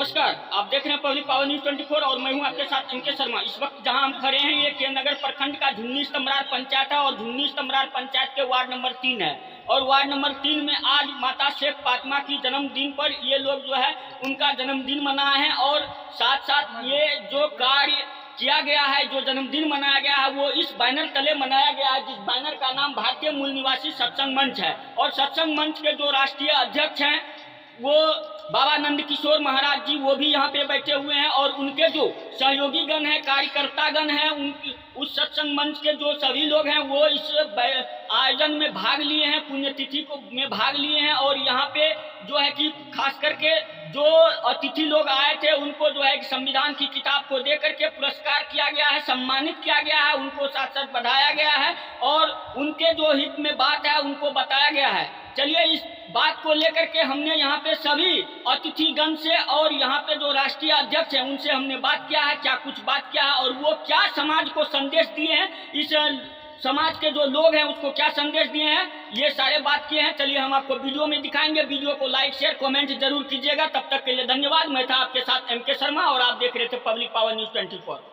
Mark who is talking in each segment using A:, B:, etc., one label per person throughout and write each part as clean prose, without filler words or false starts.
A: नमस्कार, आप देख रहे हैं पब्लिक पावर न्यूज 24 और मैं हूं आपके साथ एमके शर्मा। इस वक्त जहां हम खड़े हैं ये के नगर प्रखंड का झुन्नी स्तमरार पंचायत है और झुन्नी स्तमरार पंचायत के वार्ड नंबर 3 है। और वार्ड नंबर 3 में आज माता शेख फातिमा की जन्मदिन पर ये लोग जो है उनका जन्मदिन मनाए हैं और साथ साथ ये जो कार्य किया गया है, जो जन्मदिन मनाया गया है, वो इस बैनर तले मनाया गया है, जिस बैनर का नाम भारतीय मूल निवासी सत्संग मंच है। और सत्संग मंच के जो राष्ट्रीय अध्यक्ष हैं वो बाबा नंद किशोर महाराज जी, वो भी यहाँ पे बैठे हुए हैं और उनके जो सहयोगी गण हैं, कार्यकर्ता गण हैं, उनकी उस सत्संग मंच के जो सभी लोग हैं वो इस आयोजन में भाग लिए हैं, पुण्यतिथि को में भाग लिए हैं। और यहाँ पे जो है कि खास करके जो अतिथि लोग आए थे उनको जो है कि संविधान की किताब को दे करके पुरस्कार किया गया है, सम्मानित किया गया है, उनको साथ साथ बढ़ाया गया है और उनके जो हित में बात है उनको बताया गया है। चलिए इस बात को लेकर के हमने यहाँ पे सभी अतिथिगण से और यहाँ पे जो राष्ट्रीय अध्यक्ष हैं उनसे हमने बात किया है, क्या कुछ बात किया है और वो क्या समाज को संदेश दिए हैं, इस समाज के जो लोग हैं उसको क्या संदेश दिए हैं, ये सारे बात किए हैं। चलिए हम आपको वीडियो में दिखाएंगे। वीडियो को लाइक शेयर कमेंट जरूर कीजिएगा। तब तक के लिए धन्यवाद। मैं था आपके साथ एमके शर्मा और आप देख रहे थे पब्लिक पावर न्यूज 24।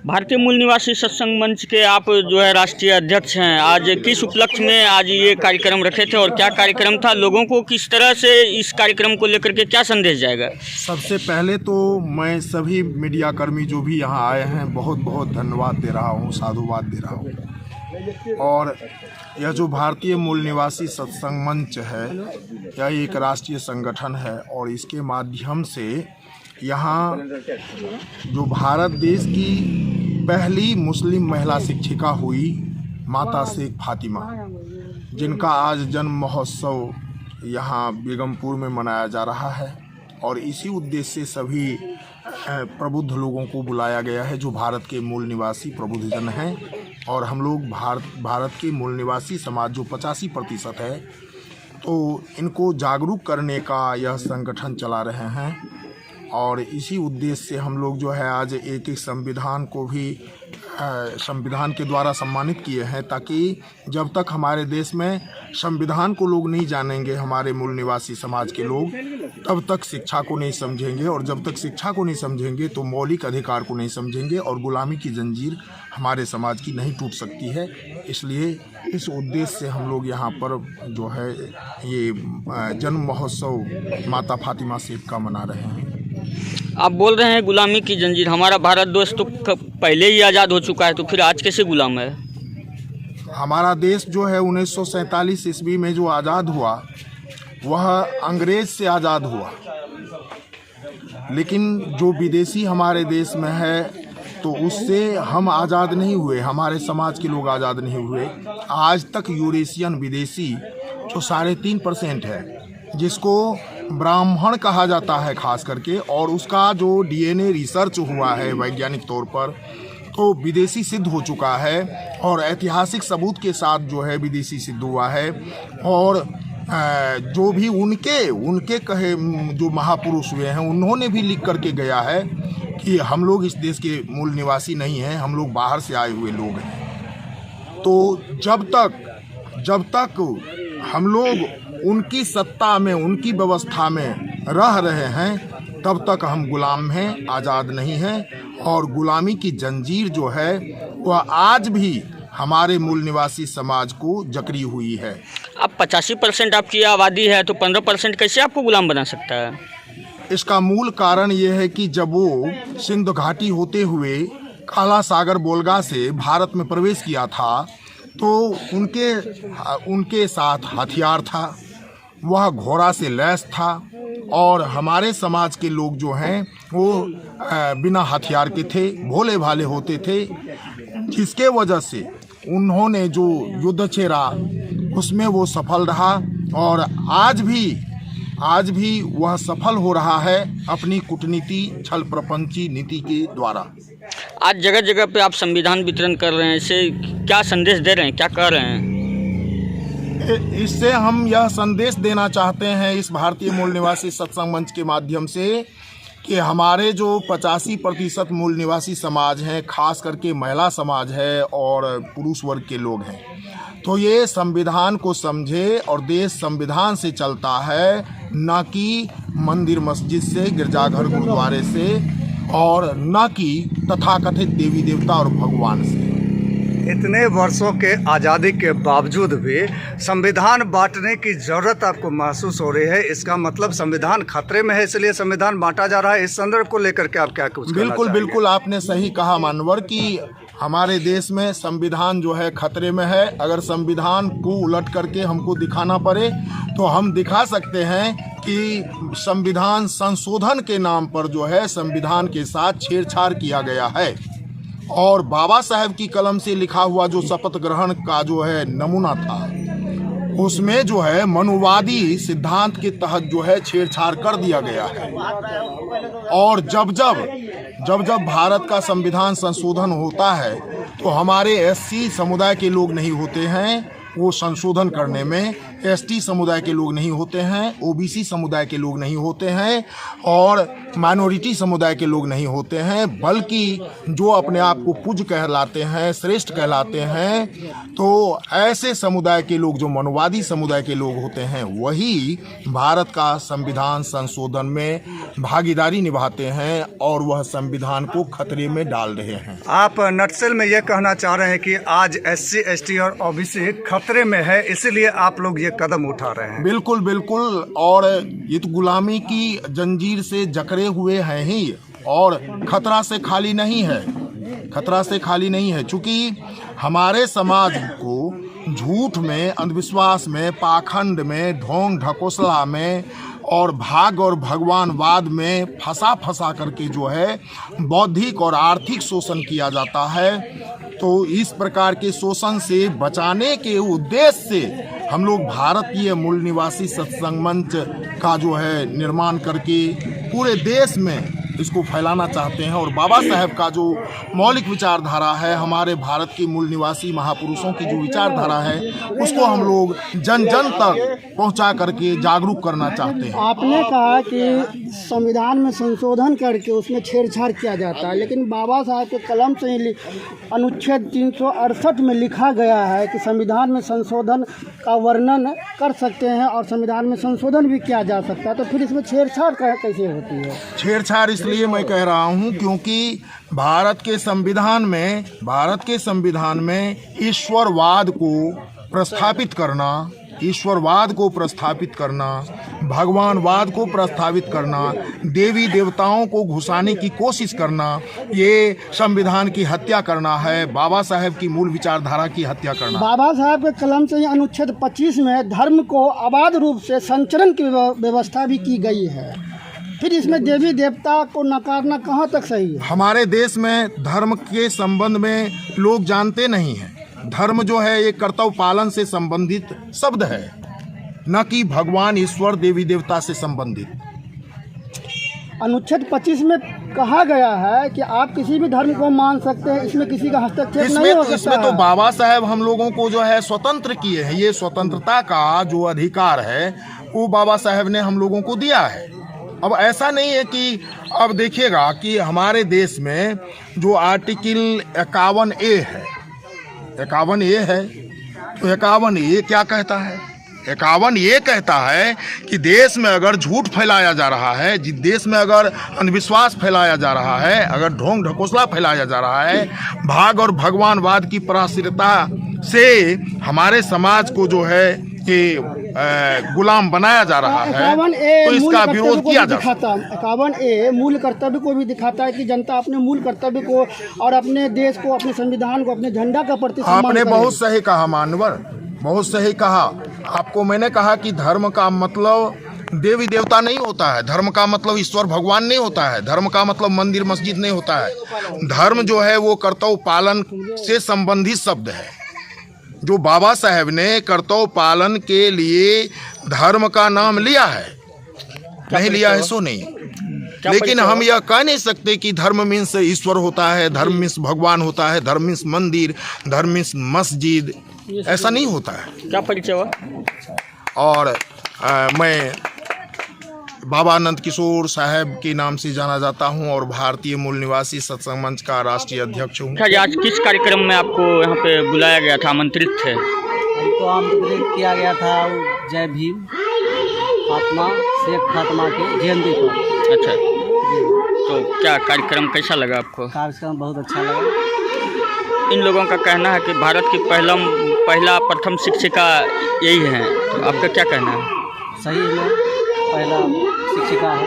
A: भारतीय मूल निवासी सत्संग मंच के आप जो है राष्ट्रीय अध्यक्ष हैं, आज किस उपलक्ष्य में आज ये कार्यक्रम रखे थे और क्या कार्यक्रम था, लोगों को किस तरह से इस कार्यक्रम को लेकर के क्या संदेश जाएगा?
B: सबसे पहले तो मैं सभी मीडिया कर्मी जो भी यहाँ आए हैं बहुत बहुत धन्यवाद दे रहा हूँ, साधुवाद दे रहा हूँ। और यह जो भारतीय मूल निवासी सत्संग मंच है यह एक राष्ट्रीय संगठन है और इसके माध्यम से यहाँ जो भारत देश की पहली मुस्लिम महिला शिक्षिका हुई माता शेख फातिमा, जिनका आज जन्म महोत्सव यहाँ बेगमपुर में मनाया जा रहा है और इसी उद्देश्य से सभी प्रबुद्ध लोगों को बुलाया गया है जो भारत के मूल निवासी प्रबुद्धजन हैं। और हम लोग भारत के मूल निवासी समाज जो 85% है, तो इनको जागरूक करने का यह संगठन चला रहे हैं। और इसी उद्देश्य से हम लोग जो है आज एक संविधान को भी संविधान के द्वारा सम्मानित किए हैं, ताकि जब तक हमारे देश में संविधान को लोग नहीं जानेंगे, हमारे मूल निवासी समाज के लोग, तब तक शिक्षा को नहीं समझेंगे और जब तक शिक्षा को नहीं समझेंगे तो मौलिक अधिकार को नहीं समझेंगे और गुलामी की जंजीर हमारे समाज की नहीं टूट सकती है। इसलिए इस उद्देश्य से हम लोग यहाँ पर जो है ये जन्म महोत्सव माता फातिमा शेख का मना रहे हैं।
A: आप बोल रहे हैं गुलामी की जंजीर, हमारा भारत देश तो पहले ही आज़ाद हो चुका है, तो फिर आज कैसे गुलाम है?
B: हमारा देश जो है 1947 ईस्वी में जो आज़ाद हुआ वह अंग्रेज से आज़ाद हुआ, लेकिन जो विदेशी हमारे देश में है तो उससे हम आज़ाद नहीं हुए, हमारे समाज के लोग आज़ाद नहीं हुए। आज तक यूरेशियन विदेशी जो 3.5% है, जिसको ब्राह्मण कहा जाता है खास करके, और उसका जो डीएनए रिसर्च हुआ है वैज्ञानिक तौर पर, तो विदेशी सिद्ध हो चुका है और ऐतिहासिक सबूत के साथ जो है विदेशी सिद्ध हुआ है। और जो भी उनके कहे जो महापुरुष हुए हैं उन्होंने भी लिख करके गया है कि हम लोग इस देश के मूल निवासी नहीं हैं, हम लोग बाहर से आए हुए लोग हैं। तो जब तक हम लोग उनकी सत्ता में, उनकी व्यवस्था में रह रहे हैं, तब तक हम गुलाम हैं, आज़ाद नहीं हैं। और गुलामी की जंजीर जो है वह आज भी हमारे मूल निवासी समाज को जकड़ी हुई है।
A: अब 85% आपकी आबादी है तो 15% कैसे आपको गुलाम बना सकता है?
B: इसका मूल कारण ये है कि जब वो सिंध घाटी होते हुए काला सागर बोलगा से भारत में प्रवेश किया था तो उनके साथ हथियार था, वह घोड़ा से लैस था और हमारे समाज के लोग जो हैं वो बिना हथियार के थे, भोले भाले होते थे, जिसके वजह से उन्होंने जो युद्ध छेड़ा उसमें वो सफल रहा और आज भी वह सफल हो रहा है अपनी कूटनीति, छल प्रपंची नीति के द्वारा।
A: आज जगह जगह पे आप संविधान वितरण कर रहे हैं, इससे क्या संदेश दे रहे हैं, क्या कह रहे हैं?
B: इससे हम यह संदेश देना चाहते हैं इस भारतीय मूल निवासी सत्संग मंच के माध्यम से कि हमारे जो 85% मूल निवासी समाज हैं, खास करके महिला समाज है और पुरुष वर्ग के लोग हैं, तो ये संविधान को समझे और देश संविधान से चलता है, न कि मंदिर मस्जिद से, गिरजाघर गुरुद्वारे से, और न कि तथाकथित देवी देवता और भगवान से।
C: इतने वर्षों के आज़ादी के बावजूद भी संविधान बांटने की ज़रूरत आपको महसूस हो रही है। इसका मतलब संविधान खतरे में है, इसलिए संविधान बांटा जा रहा है। इस संदर्भ को लेकर के आप क्या कुछ
B: बिल्कुल बिल्कुल आपने सही कहा मानवर कि हमारे देश में संविधान जो है खतरे में है। अगर संविधान को उलट करके हमको दिखाना पड़े तो हम दिखा सकते हैं कि संविधान संशोधन के नाम पर जो है संविधान के साथ छेड़छाड़ किया गया है। और बाबा साहेब की कलम से लिखा हुआ जो शपथ ग्रहण का जो है नमूना था, उसमें जो है मनुवादी सिद्धांत के तहत जो है छेड़छाड़ कर दिया गया है। और जब जब भारत का संविधान संशोधन होता है तो हमारे एससी समुदाय के लोग नहीं होते हैं वो संशोधन करने में, एसटी समुदाय के लोग नहीं होते हैं, ओबीसी समुदाय के लोग नहीं होते हैं, और माइनॉरिटी समुदाय के लोग नहीं होते हैं, बल्कि जो अपने आप को पूज्य कहलाते हैं, श्रेष्ठ कहलाते हैं, तो ऐसे समुदाय के लोग, जो मनुवादी समुदाय के लोग होते हैं, वही भारत का संविधान संशोधन में भागीदारी निभाते हैं और वह संविधान को खतरे में डाल रहे हैं।
C: आप नटसेल में यह कहना चाह रहे हैं कि आज एससी, एसटी और ओबीसी खतरे में है, इसीलिए आप लोग ये कदम उठा रहे हैं?
B: बिल्कुल बिल्कुल, और ये तो गुलामी की जंजीर से जकड़े हुए हैं ही, और खतरा से खाली नहीं है, खतरा से खाली नहीं है। चूँकि हमारे समाज को झूठ में, अंधविश्वास में, पाखंड में, ढोंग ढकोसला में और भाग और भगवानवाद में फंसा करके जो है बौद्धिक और आर्थिक शोषण किया जाता है। तो इस प्रकार के शोषण से बचाने के उद्देश्य से हम लोग भारतीय मूल निवासी सत्संग मंच का जो है निर्माण करके पूरे देश में इसको फैलाना चाहते हैं। और बाबा साहेब का जो मौलिक विचारधारा है, हमारे भारत के मूल निवासी महापुरुषों की जो विचारधारा है, उसको हम लोग जन जन तक पहुंचा करके जागरूक करना चाहते हैं।
D: आपने कहा कि संविधान में संशोधन करके उसमें छेड़छाड़ किया जाता है, लेकिन बाबा साहब के कलम से ही अनुच्छेद 368 में लिखा गया है कि संविधान में संशोधन का वर्णन कर सकते हैं और संविधान में संशोधन भी किया जा सकता है, तो फिर इसमें छेड़छाड़ कैसे होती है?
B: छेड़छाड़ इसलिए मैं कह रहा हूं क्योंकि भारत के संविधान में ईश्वरवाद को प्रस्थापित करना, भगवानवाद को प्रस्तावित करना, देवी देवताओं को घुसाने की कोशिश करना, ये संविधान की हत्या करना है, बाबा साहेब की मूल विचारधारा की हत्या करना।
D: बाबा साहेब के कलम से अनुच्छेद 25 में धर्म को अबाध रूप से संचरण की व्यवस्था भी की गई है, फिर इसमें देवी देवता को नकारना कहाँ तक सही है? हमारे देश में धर्म के संबंध में लोग जानते नहीं हैं। धर्म जो है एक कर्तव्य पालन से संबंधित शब्द है, न कि भगवान, ईश्वर, देवी देवता से संबंधित। अनुच्छेद 25 में कहा गया है कि आप किसी भी धर्म को मान सकते हैं, इसमें किसी का हस्तक्षेप नहीं हो सकता। इसमें तो बाबा साहेब हम लोगों को जो है स्वतंत्र किए हैं। ये स्वतंत्रता का जो अधिकार है वो बाबा साहेब ने हम लोगों को दिया है। अब ऐसा नहीं है कि, अब देखिएगा कि हमारे देश में जो आर्टिकल 51A है, 51A है, तो 51A क्या कहता है? 51A कहता है कि देश में अगर झूठ फैलाया जा रहा है, देश में अगर अंधविश्वास फैलाया जा रहा है, अगर ढोंग ढकोसला फैलाया जा रहा है, भाग और भगवानवाद की पराश्रितता से हमारे समाज को जो है कि गुलाम बनाया जा रहा है, तो इसका विरोध किया जाता है। 51A मूल कर्तव्य को भी दिखाता है कि जनता अपने मूल कर्तव्य को और अपने देश को, अपने संविधान को, अपने झंडा का प्रति सम्मान। आपने बहुत सही कहा मानवर, बहुत सही कहा। आपको मैंने कहा कि धर्म का मतलब देवी देवता नहीं होता है, धर्म का मतलब ईश्वर भगवान नहीं होता है, धर्म का मतलब मंदिर मस्जिद नहीं होता है। धर्म जो है वो कर्तव्य पालन से संबंधित शब्द है। जो बाबा साहेब ने कर्तव्य पालन के लिए धर्म का नाम लिया है, नहीं लिया है सो नहीं, लेकिन हम यह कह नहीं सकते कि धर्म मीन्स ईश्वर होता है, धर्म मीन्स भगवान होता है, धर्म मीन्स मंदिर, धर्म मीन्स मस्जिद, ऐसा नहीं होता है। क्या परिचय हुआ? और मैं बाबा नंद किशोर साहब के नाम से जाना जाता हूं और भारतीय मूल निवासी सत्संग मंच का राष्ट्रीय अध्यक्ष हूं। आज किस कार्यक्रम में आपको यहाँ पे बुलाया गया था, आमंत्रित थे?
E: हमको आमंत्रित किया गया था जय भीम फातिमा शेख फातिमा के जयंती पर।
A: अच्छा, तो क्या कार्यक्रम कैसा लगा आपको?
E: कार्यक्रम बहुत अच्छा लगा।
A: इन लोगों का कहना है कि भारत की प्रथम शिक्षिका यही है, तो आपका क्या कहना है?
E: सही में पहला शिक्षिका है।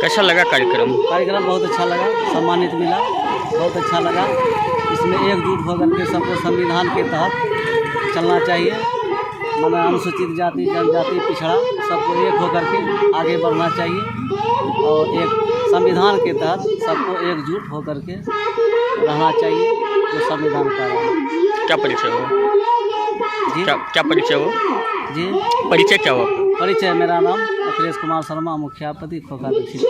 A: कैसा लगा कार्यक्रम?
E: कार्यक्रम बहुत अच्छा लगा, सम्मानित मिला, बहुत अच्छा लगा। इसमें एकजुट होकर के सबको संविधान के तहत चलना चाहिए। माना अनुसूचित जाति, जनजाति, पिछड़ा सबको एक होकर के आगे बढ़ना चाहिए और एक संविधान के तहत सबको एकजुट होकर के रहना चाहिए, जो संविधान का है।
A: क्या परिचय हो?
E: जी
A: क्या परिचय हो?
E: जी
A: परिचय क्या हो?
E: परिचय, मेरा नाम अखिलेश कुमार शर्मा, मुखियापति खोखा दक्षिण।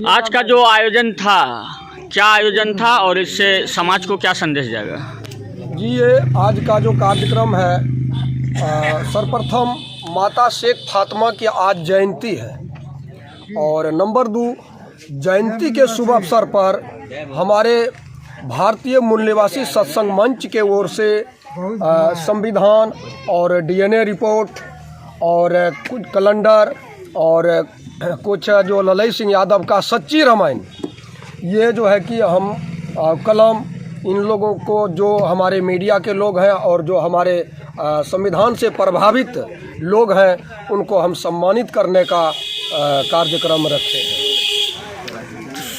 A: आज का जो आयोजन था, क्या आयोजन था और इससे समाज को क्या संदेश जाएगा?
F: जी, ये आज का जो कार्यक्रम है, सर्वप्रथम माता शेख फातिमा की आज जयंती है और नंबर 2 जयंती के शुभ अवसर पर हमारे भारतीय मूल निवासी सत्संग मंच के ओर से संविधान और डीएनए रिपोर्ट और कुछ कैलेंडर और कुछ जो ललई सिंह यादव का सच्ची रामायण, ये जो है कि हम कलम इन लोगों को, जो हमारे मीडिया के लोग हैं और जो हमारे संविधान से प्रभावित लोग हैं, उनको हम सम्मानित करने का कार्यक्रम रखे हैं।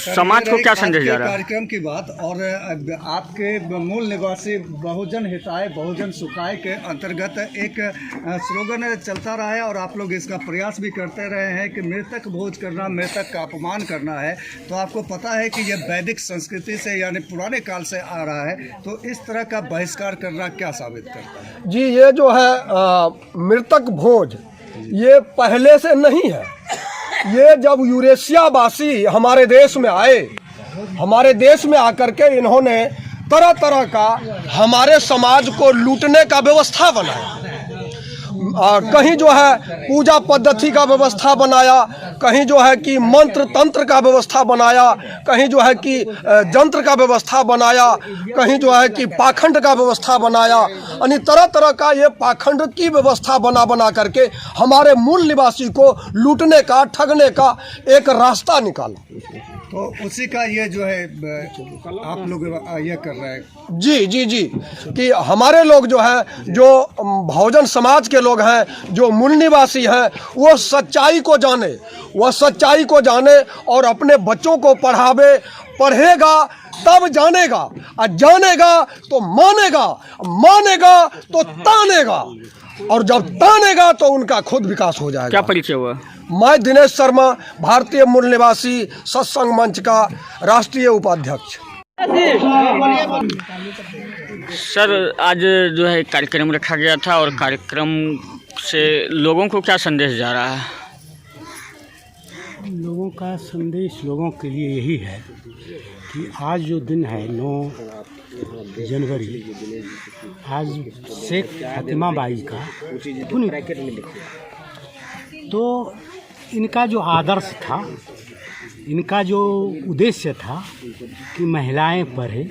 A: समाज को क्या संदेश जा रहा है?
C: कार्यक्रम की बात और आपके मूल निवासी बहुजन हिताय बहुजन सुखाय के अंतर्गत एक स्लोगन चलता रहा है और आप लोग इसका प्रयास भी करते रहे हैं कि मृतक भोज करना, मृतक का अपमान करना है। तो आपको पता है कि यह वैदिक संस्कृति से यानी पुराने काल से आ रहा है, तो इस तरह का बहिष्कार करना क्या साबित करता है?
F: जी, ये जो है मृतक भोज, ये पहले से नहीं है। ये जब यूरेशियावासी हमारे देश में आए, हमारे देश में आकर के इन्होंने तरह तरह का हमारे समाज को लूटने का व्यवस्था बनाया। कहीं जो है पूजा पद्धति का व्यवस्था बनाया, कहीं जो है कि मंत्र तंत्र का व्यवस्था बनाया, कहीं जो है कि जंत्र का व्यवस्था बनाया, कहीं जो है कि पाखंड का व्यवस्था बनाया। यानी तरह तरह का ये पाखंड की व्यवस्था बना करके हमारे मूल निवासी को लूटने का, ठगने का एक रास्ता निकाला।
C: तो उसी का ये जो है आप लोग ये कर रहे हैं।
F: जी, कि हमारे लोग जो है, जो बहुजन समाज के लोग हैं, जो मूल निवासी हैं, वो सच्चाई को जाने और अपने बच्चों को पढ़ेगा तब जानेगा, और जानेगा तो मानेगा तो तानेगा, और जब तानेगा तो उनका खुद विकास हो जाएगा।
A: क्या परिचय हुआ?
F: मैं दिनेश शर्मा, भारतीय मूल निवासी सत्संग मंच का राष्ट्रीय उपाध्यक्ष।
A: सर, आज जो है कार्यक्रम रखा गया था और कार्यक्रम से लोगों को क्या संदेश जा रहा है?
G: लोगों का संदेश लोगों के लिए यही है कि आज जो दिन है 9 जनवरी, आज शेख फातिमा बाई का तो इनका जो आदर्श था, इनका जो उद्देश्य था कि महिलाएं पढ़े,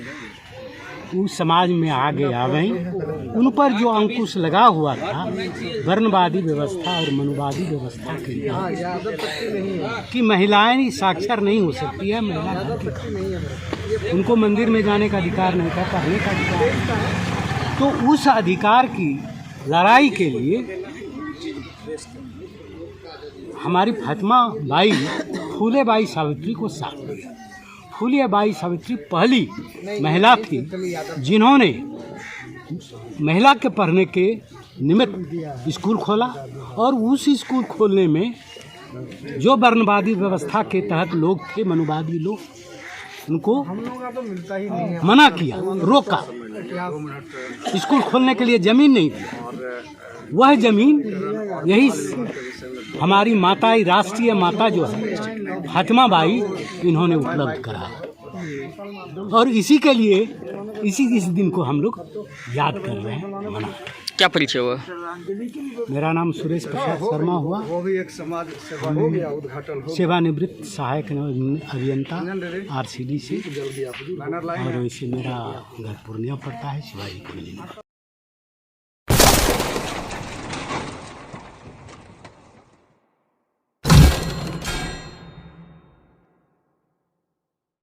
G: उस समाज में आगे आ गई। उन पर जो अंकुश लगा हुआ था वर्णवादी व्यवस्था और मनुवादी व्यवस्था के लिए कि महिलाएं साक्षर नहीं हो सकती है, उनको मंदिर में जाने का अधिकार नहीं था, पढ़ने का अधिकार नहीं था। तो उस अधिकार की लड़ाई के लिए हमारी Fatima by Phule by Savitri को साथ दिया। फूले बाई सावित्री पहली महिला थी जिन्होंने महिला के पढ़ने के निमित्त स्कूल खोला, और उस स्कूल खोलने में जो वर्णवादी व्यवस्था के तहत लोग थे, मनुवादी लोग, उनको मना किया, रोका। स्कूल खोलने के लिए ज़मीन नहीं थी। वह ज़मीन यही हमारी माता, राष्ट्रीय माता जो है फातिमा बाई, इन्होंने उपलब्ध करा। और इसी के लिए इस दिन को हम लोग याद कर रहे हैं, मना।
A: क्या परिचय हुआ?
G: मेरा नाम सुरेश प्रसाद शर्मा हुआ।
C: वो भी एक समाज सेवा हो गया, उद्घाटन हो,
G: सेवानिवृत्त सहायक अभियंता RCD से, और वैसे मेरा घर पूर्णिया पड़ता है, शिवाजी कॉलोनी।